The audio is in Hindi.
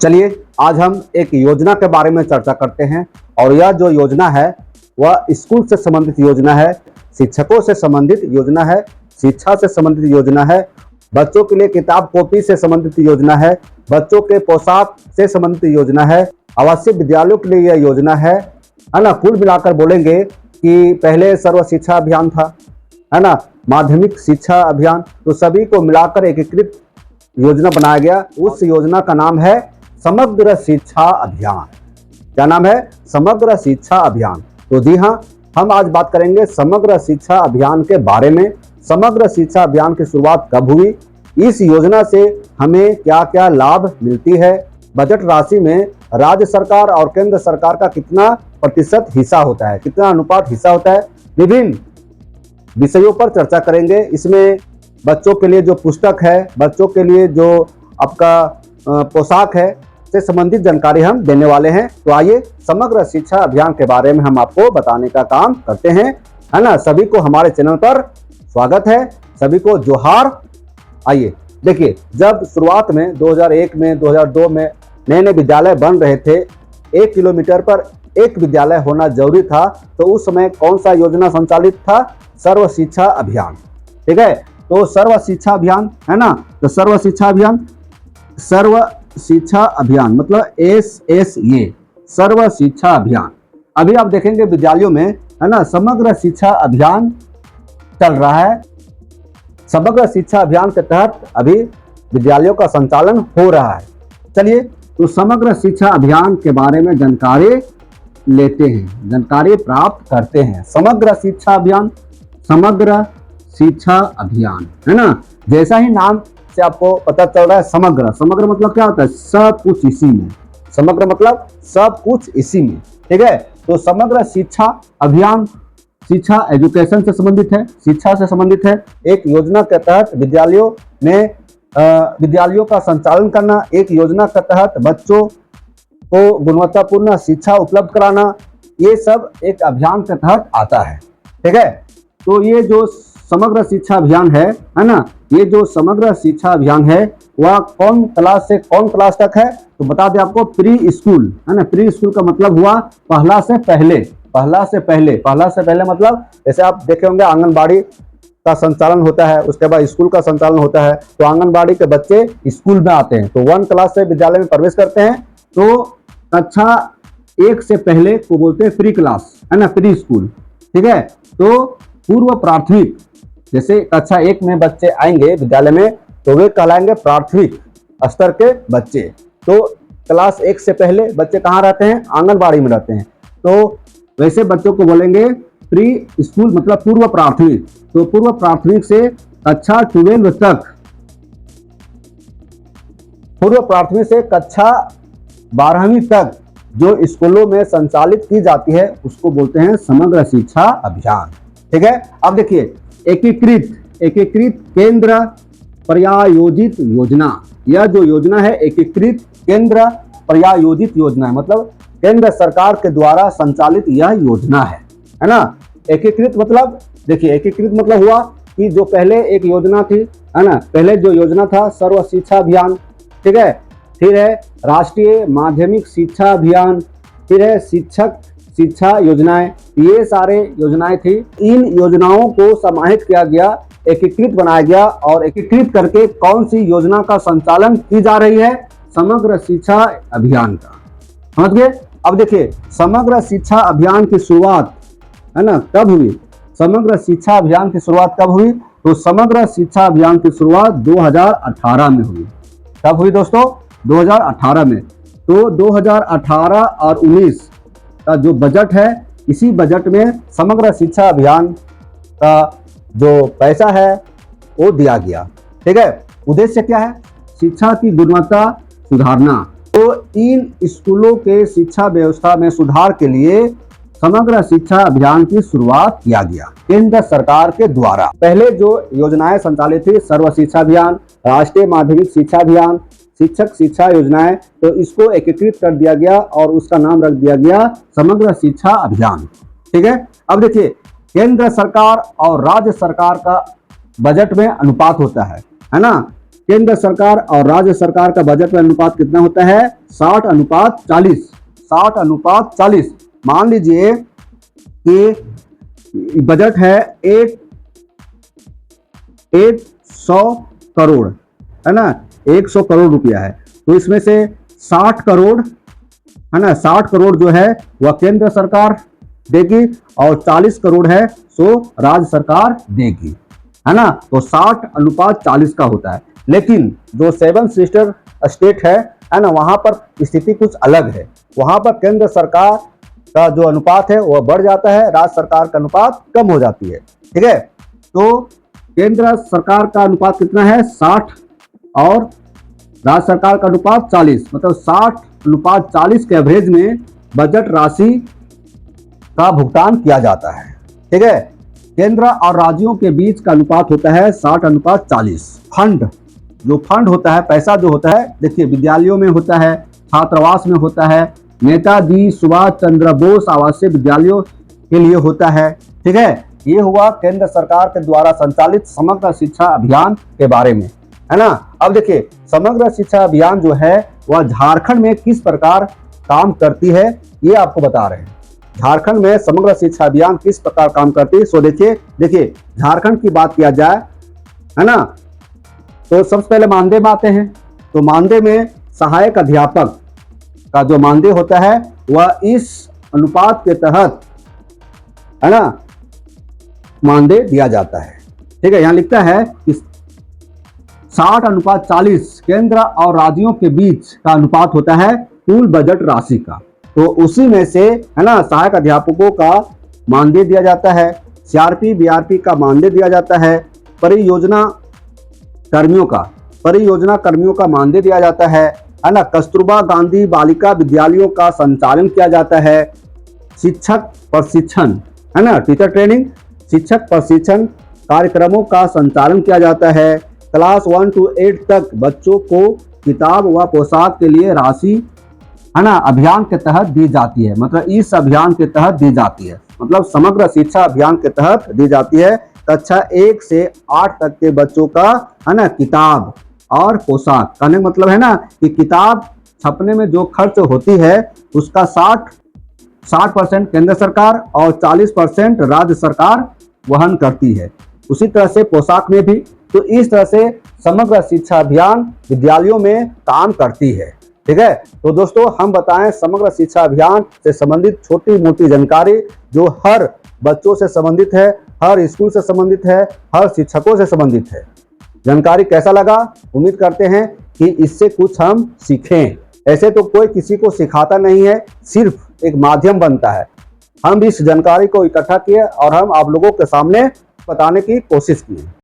चलिए आज हम एक योजना के बारे में चर्चा करते हैं और यह जो योजना है वह स्कूल से संबंधित योजना है, शिक्षकों से संबंधित योजना है, शिक्षा से संबंधित योजना है, बच्चों के लिए किताब कॉपी से संबंधित योजना है, बच्चों के पोशाक से संबंधित योजना है, आवासीय विद्यालयों के लिए यह योजना है ना। कुल मिलाकर बोलेंगे कि पहले सर्व शिक्षा अभियान था, है ना, माध्यमिक शिक्षा अभियान, तो सभी को मिलाकर एकीकृत योजना बनाया गया। उस योजना का नाम है समग्र शिक्षा अभियान। क्या नाम है? समग्र शिक्षा अभियान। तो जी हाँ, हम आज बात करेंगे समग्र शिक्षा अभियान के बारे में। समग्र शिक्षा अभियान की शुरुआत कब हुई, इस योजना से हमें क्या क्या लाभ मिलती है, बजट राशि में राज्य सरकार और केंद्र सरकार का कितना प्रतिशत हिस्सा होता है, कितना अनुपात हिस्सा होता है, विभिन्न विषयों पर चर्चा करेंगे। इसमें बच्चों के लिए जो पुस्तक है, बच्चों के लिए जो आपका पोशाक है से संबंधित जानकारी हम देने वाले हैं। तो आइए समग्र शिक्षा अभियान के बारे में हम आपको बताने का काम करते हैं, है ना। सभी को हमारे चैनल पर स्वागत है, सभी को जोहार। आइए देखिए, जब शुरुआत में 2001 में 2002 में नए नए विद्यालय बन रहे थे, 1 किलोमीटर पर एक विद्यालय होना जरूरी था, तो उस समय कौन सा योजना संचालित था? सर्व शिक्षा अभियान। ठीक है, तो सर्व शिक्षा अभियान, है ना। तो सर्व शिक्षा अभियान मतलब SSA, सर्व शिक्षा अभियान। अभी आप देखेंगे विद्यालयों में, है ना, समग्र शिक्षा अभियान चल रहा है। समग्र शिक्षा अभियान के तहत अभी विद्यालयों का संचालन हो रहा है। चलिए, तो समग्र शिक्षा अभियान के बारे में जानकारी लेते हैं, जानकारी प्राप्त करते हैं। समग्र शिक्षा अभियान, समग्र शिक्षा अभियान, है ना। जैसा ही नाम से आपको पता चल रहा है, समग्र, समग्र मतलब क्या होता है? सब कुछ इसी में। समग्र मतलब सब कुछ इसी में। ठीक है, तो समग्र शिक्षा अभियान, शिक्षा एजुकेशन से संबंधित है, शिक्षा से संबंधित है। एक योजना के तहत विद्यालयों में विद्यालयों का संचालन करना, एक योजना के तहत बच्चों को गुणवत्तापूर्ण शिक्षा उपलब्ध कराना, ये सब एक अभियान के तहत आता है। ठीक है, तो ये जो समग्र शिक्षा अभियान है ना, ये जो समग्र शिक्षा अभियान है वह कौन क्लास से कौन क्लास तक है? तो बता दें आपको, प्री स्कूल, है ना। प्री स्कूल का मतलब हुआ पहला से पहले। पहला से पहले मतलब जैसे आप देखे होंगे आंगनबाड़ी का संचालन होता है, उसके बाद स्कूल का संचालन होता है। तो आंगनबाड़ी के बच्चे स्कूल में आते हैं, तो 1 क्लास से विद्यालय में प्रवेश करते हैं, तो कक्षा 1 से पहले को बोलते हैं प्री क्लास, है ना, प्री स्कूल। ठीक है, तो पूर्व प्राथमिक, जैसे कक्षा 1 में बच्चे आएंगे विद्यालय में, तो वे कहलाएंगे प्राथमिक स्तर के बच्चे। तो क्लास 1 से पहले बच्चे कहाँ रहते हैं? आंगनबाड़ी में रहते हैं। तो वैसे बच्चों को बोलेंगे प्री स्कूल मतलब पूर्व प्राथमिक। तो पूर्व प्राथमिक से कक्षा 12 तक, पूर्व प्राथमिक से कक्षा 12वीं तक जो स्कूलों में संचालित की जाती है उसको बोलते हैं समग्र शिक्षा अभियान। ठीक है, अब देखिए, एकीकृत केंद्र प्रायोजित योजना। यह जो योजना है एकीकृत केंद्र प्रायोजित योजना है, मतलब केंद्र सरकार के द्वारा संचालित यह योजना है ना। एकीकृत मतलब देखिए, एकीकृत मतलब हुआ कि जो पहले एक योजना थी, है ना, पहले जो योजना था सर्व शिक्षा अभियान, ठीक है, फिर है राष्ट्रीय माध्यमिक शिक्षा अभियान, फिर है शिक्षक शिक्षा योजनाएं, ये सारे योजनाएं थी। इन योजनाओं को समाहित किया गया, एकीकृत बनाया गया, और एकीकृत करके कौन सी योजना का संचालन की जा रही है? समग्र शिक्षा अभियान का। समझ गए? अब देखिए, समग्र शिक्षा अभियान की शुरुआत, है ना, कब हुई? समग्र शिक्षा अभियान की शुरुआत कब हुई? तो समग्र शिक्षा अभियान की शुरुआत 2018 में हुई। कब हुई दोस्तों? 2018 में। तो 2018 और 19 का जो बजट है, इसी बजट में समग्र शिक्षा अभियान का जो पैसा है वो दिया गया। ठीक है, उद्देश्य क्या है? शिक्षा की गुणवत्ता सुधारना। तो इन स्कूलों के शिक्षा व्यवस्था में सुधार के लिए समग्र शिक्षा अभियान की शुरुआत किया गया केंद्र सरकार के द्वारा। पहले जो योजनाएं संचालित थी, सर्व शिक्षा अभियान, राष्ट्रीय माध्यमिक शिक्षा अभियान, शिक्षक शिक्षा योजनाएं, तो इसको एकीकृत कर दिया गया और उसका नाम रख दिया गया समग्र शिक्षा अभियान। ठीक है, अब देखिए, केंद्र सरकार और राज्य सरकार का बजट में अनुपात होता है ना। केंद्र सरकार और राज्य सरकार का बजट में अनुपात कितना होता है? 60:40। 60:40। मान लीजिए कि बजट है 100 करोड़, है ना, 100 करोड़ रुपया है, तो इसमें से 60 करोड़, है ना, 60 करोड़ जो है वह केंद्र सरकार देगी और 40 करोड़ है सो राज्य सरकार देगी, है ना। तो 60:40 का होता है। लेकिन जो 7 सिस्टर स्टेट है ना, वहां पर स्थिति कुछ अलग है। वहां पर केंद्र सरकार का जो अनुपात है वह बढ़ जाता है, राज्य सरकार का अनुपात कम हो जाती है। ठीक है, तो केंद्र सरकार का अनुपात कितना है? 60 और राज्य सरकार का अनुपात 40, मतलब 60:40 के एवरेज में बजट राशि का भुगतान किया जाता है। ठीक है, केंद्र और राज्यों के बीच का अनुपात होता है 60:40। फंड, जो फंड होता है, पैसा जो होता है, देखिए विद्यालयों में होता है, छात्रावास में होता है, नेताजी सुभाष चंद्र बोस आवासीय विद्यालयों के लिए होता है। ठीक है, ये हुआ केंद्र सरकार के द्वारा संचालित समग्र शिक्षा अभियान के बारे में, है ना। अब देखिए समग्र शिक्षा अभियान जो है वह झारखंड में किस प्रकार काम करती है, ये आपको बता रहे हैं। झारखंड में समग्र शिक्षा अभियान किस प्रकार काम करती है, सो देखिए झारखंड की बात किया जाए, है ना, तो सबसे पहले मानदेय में आते हैं। तो मानदेय में सहायक अध्यापक का जो मानदेय होता है वह इस अनुपात के तहत, है ना, मानदेय दिया जाता है। ठीक है, यहां लिखता है कि 60:40 केंद्र और राज्यों के बीच का अनुपात होता है कुल बजट राशि का। तो उसी में से, है ना, सहायक अध्यापकों का मानदेय दिया जाता है, सीआरपी बीआरपी का मानदेय दिया जाता है, परियोजना कर्मियों का मानदेय दिया जाता है ना, कस्तूरबा गांधी बालिका विद्यालयों का संचालन किया जाता है, शिक्षक प्रशिक्षण, है ना, टीचर ट्रेनिंग, शिक्षक प्रशिक्षण कार्यक्रमों का संचालन किया जाता है, क्लास 1 से 8 तक बच्चों को किताब व पोशाक के लिए राशि, है ना, अभियान के तहत दी जाती है। मतलब इस अभियान के तहत दी जाती है, मतलब समग्र शिक्षा अभियान के तहत दी जाती है। कक्षा 1 से 8 तक के बच्चों का, है ना, किताब और पोशाक, कहने का मतलब है ना कि किताब छपने में जो खर्च होती है उसका 60% केंद्र सरकार और 40% राज्य सरकार वहन करती है। उसी तरह से पोशाक में भी। तो इस तरह से समग्र शिक्षा अभियान विद्यालयों में काम करती है। ठीक है, तो दोस्तों हम बताएं समग्र शिक्षा अभियान से संबंधित छोटी मोटी जानकारी जो हर बच्चों से संबंधित है, हर स्कूल से संबंधित है, हर शिक्षकों से संबंधित है। जानकारी कैसा लगा? उम्मीद करते हैं कि इससे कुछ हम सीखें। ऐसे तो कोई किसी को सिखाता नहीं है, सिर्फ एक माध्यम बनता है। हम इस जानकारी को इकट्ठा किए और हम आप लोगों के सामने बताने की कोशिश की।